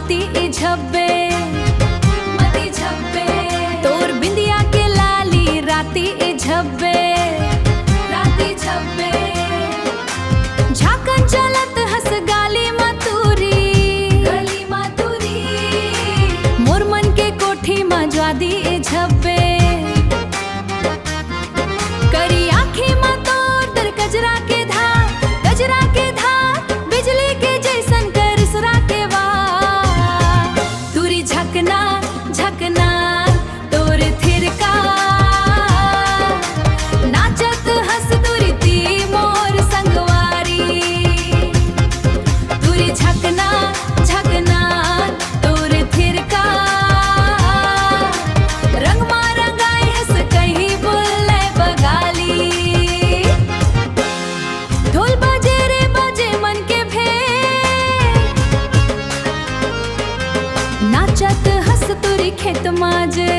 माती ए झब्बे मती झब्बे तोर बिंदिया के लाली राती ए झब्बे राती झब्बे झाकन चलत हस गाली मातूरी मोर मन के कोठी मा ज्वादी ए झब्बे करी आँखी मा तोर दर गजरा के धार बिजली के जैसन करसरा के वार तुरी झकना झकना तोर थिरका नाचत हस तुरी ती मोर संगवारी तुरी झकना झकना तोर थिरका रंग मा रंगाई हस कहीं बुल्ले बगाली ढोल बजे रे बजे मन के भेंट नाचत हस तुरी खेत माजे